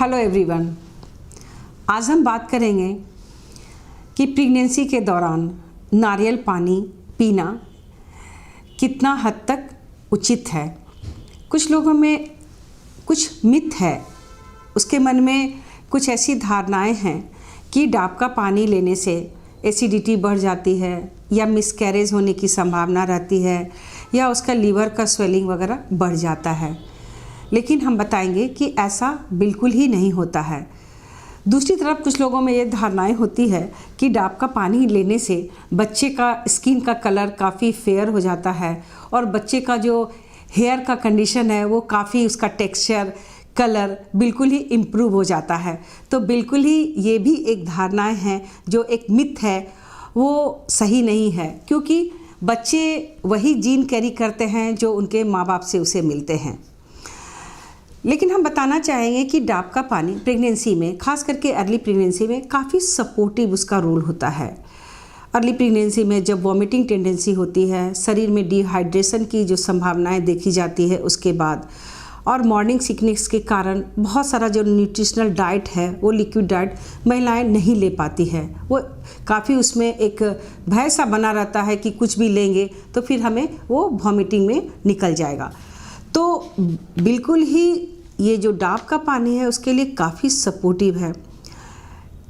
Hello everyone. आज हम बात करेंगे कि प्रेगनेंसी के दौरान नारियल पानी पीना कितना हद तक उचित है। कुछ लोगों में कुछ मिथ है, उसके मन में कुछ ऐसी धारणाएं हैं कि डाब का पानी लेने से एसिडिटी बढ़ जाती है या मिसकैरेज होने की संभावना रहती है या उसका लीवर का स्वेलिंग वगैरह बढ़ जाता है। लेकिन हम बताएंगे कि ऐसा बिल्कुल ही नहीं होता है। दूसरी तरफ कुछ लोगों में ये धारणाएं होती है कि डाब का पानी लेने से बच्चे का स्किन का कलर काफ़ी फेयर हो जाता है और बच्चे का जो हेयर का कंडीशन है वो काफ़ी, उसका टेक्सचर कलर बिल्कुल ही इम्प्रूव हो जाता है। तो बिल्कुल ही ये भी एक धारणाएं हैं, जो एक मिथ है वो सही नहीं है, क्योंकि बच्चे वही जीन कैरी करते हैं जो उनके माँ बाप से उसे मिलते हैं। लेकिन हम बताना चाहेंगे कि डाब का पानी प्रेगनेंसी में, खास करके अर्ली प्रेगनेंसी में, काफ़ी सपोर्टिव उसका रोल होता है। अर्ली प्रेगनेंसी में जब वॉमिटिंग टेंडेंसी होती है, शरीर में डिहाइड्रेशन की जो संभावनाएं देखी जाती है उसके बाद, और मॉर्निंग सिकनेस के कारण बहुत सारा जो न्यूट्रिशनल डाइट है वो लिक्विड डाइट महिलाएं नहीं ले पाती है। वो काफ़ी उसमें एक भय सा बना रहता है कि कुछ भी लेंगे तो फिर हमें वो वॉमिटिंग में निकल जाएगा। तो बिल्कुल ही ये जो डाब का पानी है उसके लिए काफ़ी सपोर्टिव है।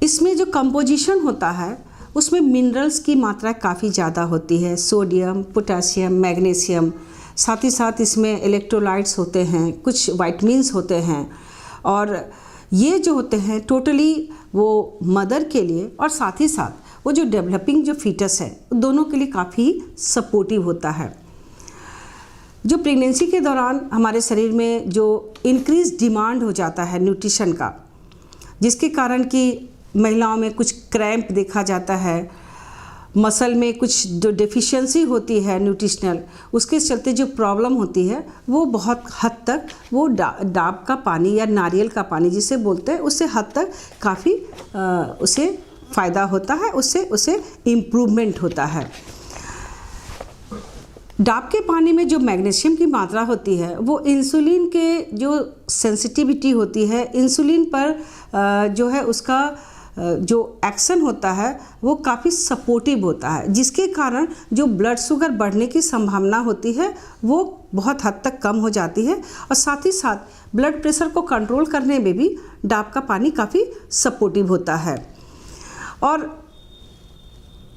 इसमें जो कंपोजिशन होता है उसमें मिनरल्स की मात्रा काफ़ी ज़्यादा होती है, सोडियम, पोटेशियम, मैग्नीशियम, साथ ही साथ इसमें इलेक्ट्रोलाइट्स होते हैं, कुछ विटामिन्स होते हैं, और ये जो होते हैं टोटली वो मदर के लिए और साथ ही साथ वो जो डेवलपिंग जो फीटस है दोनों के लिए काफ़ी सपोर्टिव होता है। जो प्रेगनेंसी के दौरान हमारे शरीर में जो इंक्रीज डिमांड हो जाता है न्यूट्रिशन का, जिसके कारण कि महिलाओं में कुछ क्रैम्प देखा जाता है, मसल में कुछ जो डेफिशिएंसी होती है न्यूट्रिशनल, उसके चलते जो प्रॉब्लम होती है वो बहुत हद तक वो डाब का पानी या नारियल का पानी जिसे बोलते हैं उससे हद तक काफ़ी उसे फ़ायदा होता है, उससे उसे इम्प्रूवमेंट होता है। डाब के पानी में जो मैग्नीशियम की मात्रा होती है वो इंसुलिन के जो सेंसिटिविटी होती है, इंसुलिन पर जो है उसका जो एक्शन होता है वो काफ़ी सपोर्टिव होता है, जिसके कारण जो ब्लड शुगर बढ़ने की संभावना होती है वो बहुत हद तक कम हो जाती है, और साथ ही साथ ब्लड प्रेशर को कंट्रोल करने में भी डाब का पानी काफ़ी सपोर्टिव होता है। और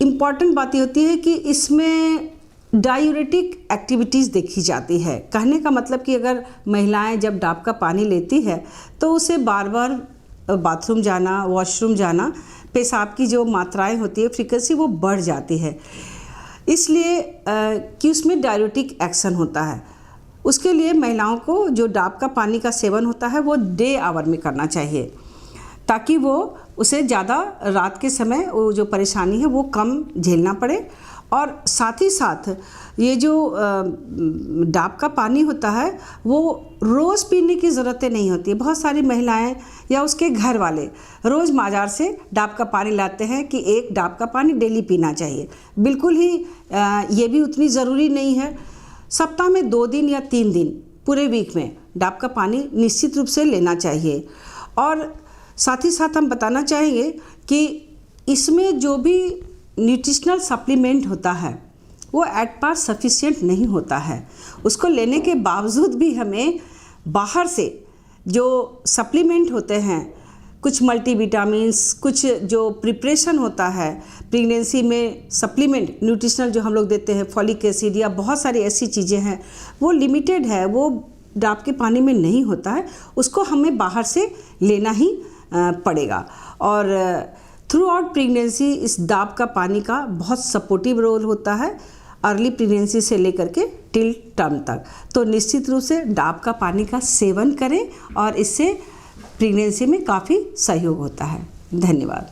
इम्पॉर्टेंट बात ये होती है कि इसमें डायूरेटिक एक्टिविटीज़ देखी जाती है। कहने का मतलब कि अगर महिलाएं जब डाब का पानी लेती है तो उसे बार बार बाथरूम जाना, वॉशरूम जाना, पेशाब की जो मात्राएं होती है, फ्रीक्वेंसी वो बढ़ जाती है, इसलिए कि उसमें डायूरेटिक एक्शन होता है। उसके लिए महिलाओं को जो डाब का पानी का सेवन होता है वो डे आवर में करना चाहिए, ताकि वो उसे ज़्यादा रात के समय वो जो परेशानी है वो कम झेलना पड़े। और साथ ही साथ ये जो डाब का पानी होता है वो रोज़ पीने की ज़रूरतें नहीं होती है। बहुत सारी महिलाएं या उसके घर वाले रोज़ बाजार से डाब का पानी लाते हैं कि एक डाब का पानी डेली पीना चाहिए। बिल्कुल ही ये भी उतनी ज़रूरी नहीं है। सप्ताह में 2 दिन या 3 दिन पूरे वीक में डाब का पानी निश्चित रूप से लेना चाहिए। और साथ ही साथ हम बताना चाहेंगे कि इसमें जो भी न्यूट्रिशनल सप्लीमेंट होता है वो एट पार सफिशिएंट नहीं होता है। उसको लेने के बावजूद भी हमें बाहर से जो सप्लीमेंट होते हैं, कुछ मल्टीविटामिन्स, कुछ जो प्रिपरेशन होता है प्रेगनेंसी में सप्लीमेंट न्यूट्रिशनल जो हम लोग देते हैं, फॉलिक एसिड या बहुत सारी ऐसी चीज़ें हैं, वो लिमिटेड है, वो डाब के पानी में नहीं होता है। उसको हमें बाहर से लेना ही पड़ेगा। और थ्रू आउट प्रेगनेंसी इस डाब का पानी का बहुत सपोर्टिव रोल होता है, अर्ली प्रेगनेंसी से लेकर के टिल टर्म तक। तो निश्चित रूप से डाब का पानी का सेवन करें और इससे प्रेगनेंसी में काफ़ी सहयोग होता है। धन्यवाद।